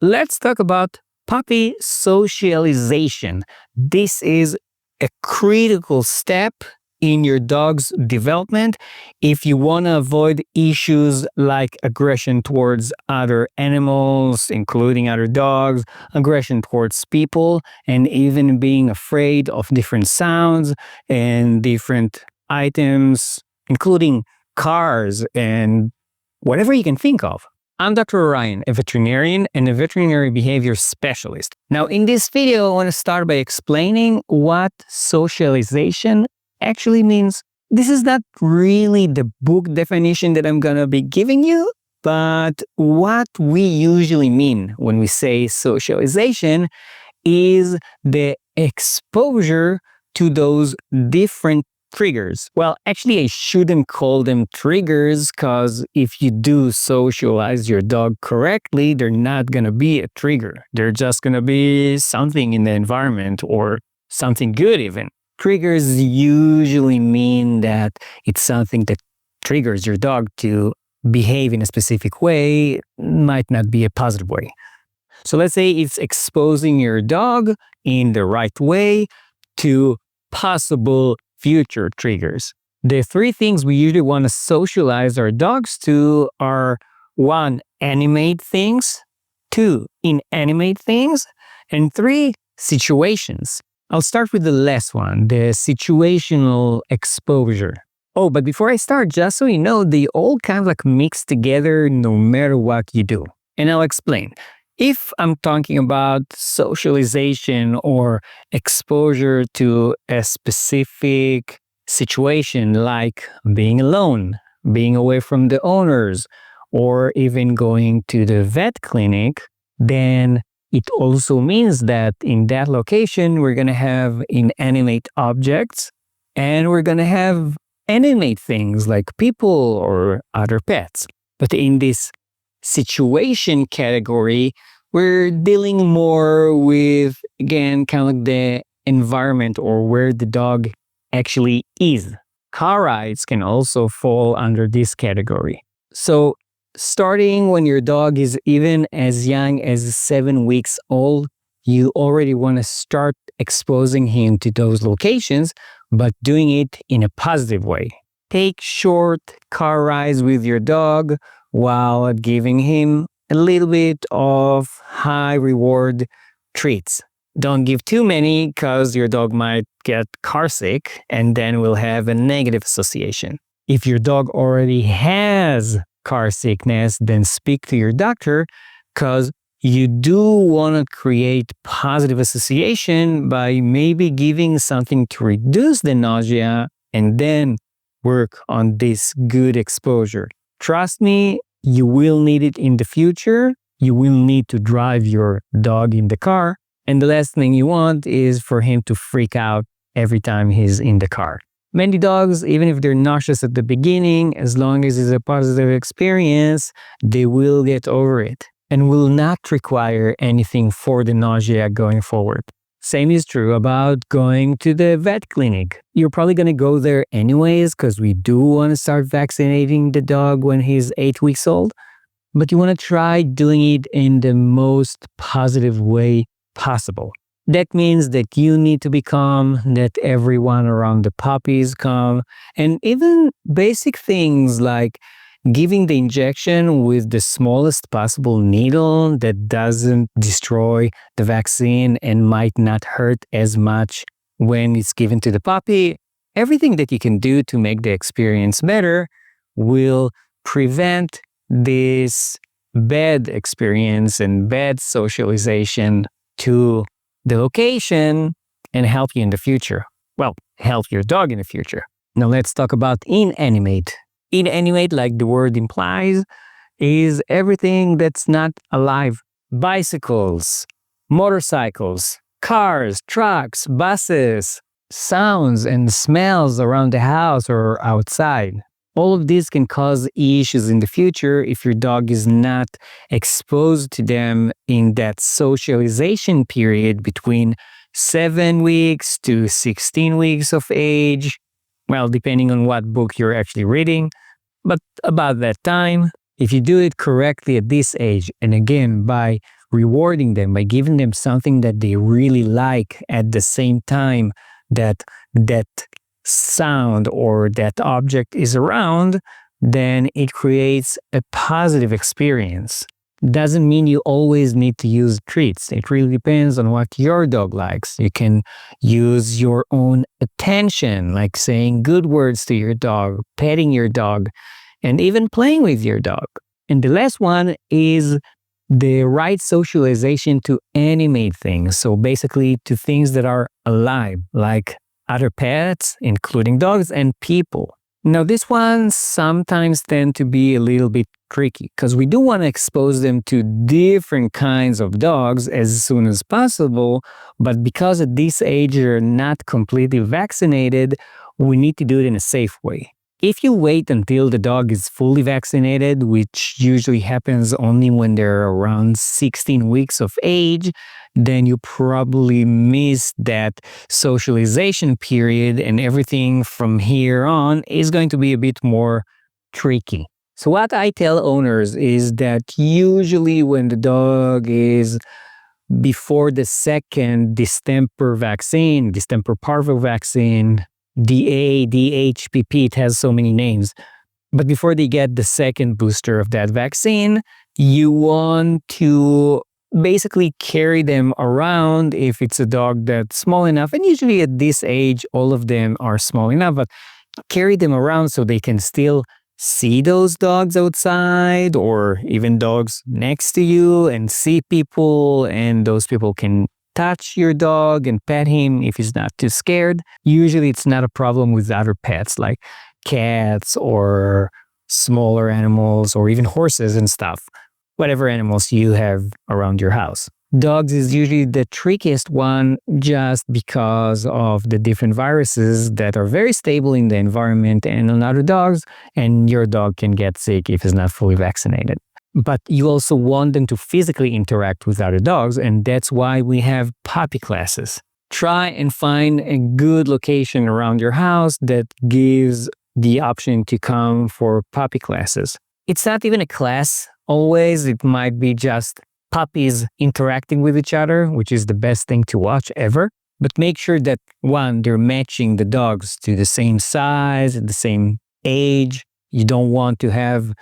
let's talk about puppy socialization. This is a critical step in your dog's development if you want to avoid issues like aggression towards other animals, including other dogs, aggression towards people, and even being afraid of different sounds and different items, including cars and whatever you can think of. I'm Dr. Orion, a veterinarian and a veterinary behavior specialist. Now, in this video, I want to start by explaining what socialization actually means. This is not really the book definition that I'm going to be giving you, but what we usually mean when we say socialization is the exposure to those different triggers. Well, actually, I shouldn't call them triggers because if you do socialize your dog correctly, they're not going to be a trigger. They're just going to be something in the environment or something good even. Triggers usually mean that it's something that triggers your dog to behave in a specific way, might not be a positive way. So let's say it's exposing your dog in the right way to possible future triggers. The three things we usually want to socialize our dogs to are 1, animate things, 2, inanimate things, and 3, situations. I'll start with the last one, the situational exposure. Oh, but before I start, just so you know, they all kind of like mix together no matter what you do. And I'll explain. If I'm talking about socialization or exposure to a specific situation like being alone, being away from the owners, or even going to the vet clinic, then it also means that in that location, we're going to have inanimate objects and we're going to have animate things like people or other pets. But in this situation category, we're dealing more with, again, kind of like the environment or where the dog actually is. Car rides can also fall under this category. So starting when your dog is even as young as 7 weeks old, you already want to start exposing him to those locations, but doing it in a positive way. Take short car rides with your dog while giving him a little bit of high reward treats. Don't give too many because your dog might get car sick and then we'll have a negative association. If your dog already has car sickness, then speak to your doctor because you do want to create positive association by maybe giving something to reduce the nausea and then work on this good exposure. Trust me, you will need it in the future. You will need to drive your dog in the car. And the last thing you want is for him to freak out every time he's in the car. Many dogs, even if they're nauseous at the beginning, as long as it's a positive experience, they will get over it and will not require anything for the nausea going forward. Same is true about going to the vet clinic. You're probably going to go there anyways because we do want to start vaccinating the dog when he's 8 weeks old. But you want to try doing it in the most positive way possible. That means that you need to be calm, that everyone around the puppy is calm, and even basic things like giving the injection with the smallest possible needle that doesn't destroy the vaccine and might not hurt as much when it's given to the puppy. Everything that you can do to make the experience better will prevent this bad experience and bad socialization to the location and help you in the future. Well, help your dog in the future. Now let's talk about inanimate. Inanimate, like the word implies, is everything that's not alive. Bicycles, motorcycles, cars, trucks, buses, sounds and smells around the house or outside. All of these can cause issues in the future if your dog is not exposed to them in that socialization period between 7 weeks to 16 weeks of age. Well, depending on what book you're actually reading, but about that time, if you do it correctly at this age, and again, by rewarding them, by giving them something that they really like at the same time that that sound or that object is around, then it creates a positive experience. Doesn't mean you always need to use treats. It really depends on what your dog likes. You can use your own attention, like saying good words to your dog, petting your dog, and even playing with your dog. And the last one is the right socialization to animate things. So basically to things that are alive, like other pets, including dogs and people. Now, this one sometimes tend to be a little bit tricky because we do want to expose them to different kinds of dogs as soon as possible, but because at this age they're not completely vaccinated, we need to do it in a safe way. If you wait until the dog is fully vaccinated, which usually happens only when they're around 16 weeks of age, then you probably miss that socialization period, and everything from here on is going to be a bit more tricky. So what I tell owners is that usually when the dog is before the second distemper vaccine, distemper parvo vaccine, DA, DHPP, it has so many names. But before they get the second booster of that vaccine, you want to basically carry them around if it's a dog that's small enough. And usually at this age, all of them are small enough, but carry them around so they can still see those dogs outside or even dogs next to you and see people, and those people can touch your dog and pet him if he's not too scared. Usually it's not a problem with other pets like cats or smaller animals or even horses and stuff, whatever animals you have around your house. Dogs is usually the trickiest one just because of the different viruses that are very stable in the environment and on other dogs, and your dog can get sick if it's not fully vaccinated. But you also want them to physically interact with other dogs, and that's why we have puppy classes. Try and find a good location around your house that gives the option to come for puppy classes. It's not even a class always, it might be just puppies interacting with each other, which is the best thing to watch ever. But make sure that, one, they're matching the dogs to the same size, the same age. You don't want to have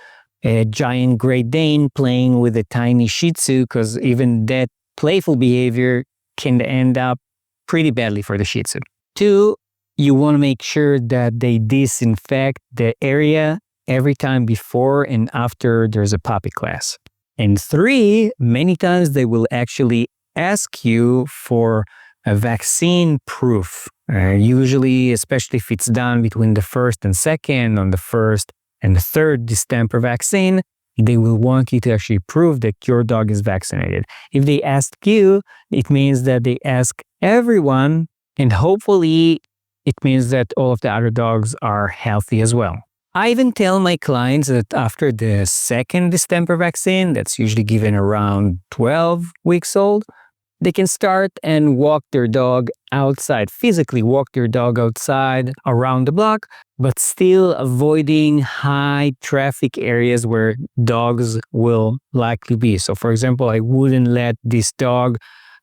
a giant Great Dane playing with a tiny Shih Tzu, because even that playful behavior can end up pretty badly for the Shih Tzu. Two, you want to make sure that they disinfect the area every time before and after there's a puppy class. And three, many times they will actually ask you for a vaccine proof. Usually, especially if it's done between the first and second, on the first and the third distemper vaccine, they will want you to actually prove that your dog is vaccinated. If they ask you, it means that they ask everyone, and hopefully it means that all of the other dogs are healthy as well. I even tell my clients that after the second distemper vaccine, that's usually given around 12 weeks old, they can start and walk their dog outside, physically walk their dog outside around the block, but still avoiding high traffic areas where dogs will likely be. So for example, I wouldn't let this dog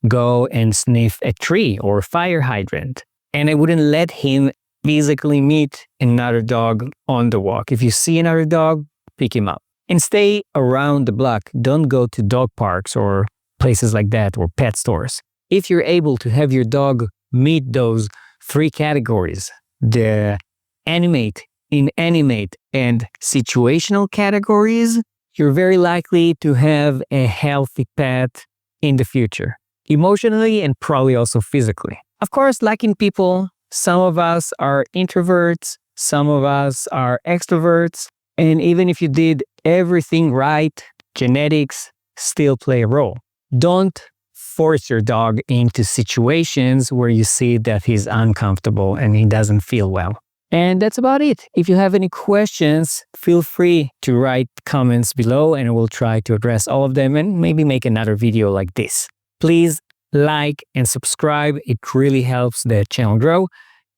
go and sniff a tree or a fire hydrant. And I wouldn't let him physically meet another dog on the walk. If you see another dog, pick him up. And stay around the block. Don't go to dog parks or places like that, or pet stores. If you're able to have your dog meet those three categories, the animate, inanimate, and situational categories, you're very likely to have a healthy pet in the future, emotionally and probably also physically. Of course, like in people, some of us are introverts, some of us are extroverts, and even if you did everything right, genetics still play a role. Don't force your dog into situations where you see that he's uncomfortable and he doesn't feel well. And that's about it. If you have any questions, feel free to write comments below and I will try to address all of them and maybe make another video like this. Please like and subscribe. It really helps the channel grow.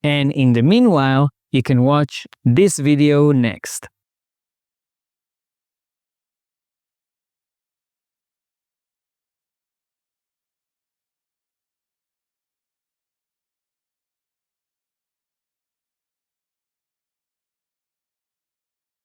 And in the meanwhile, you can watch this video next.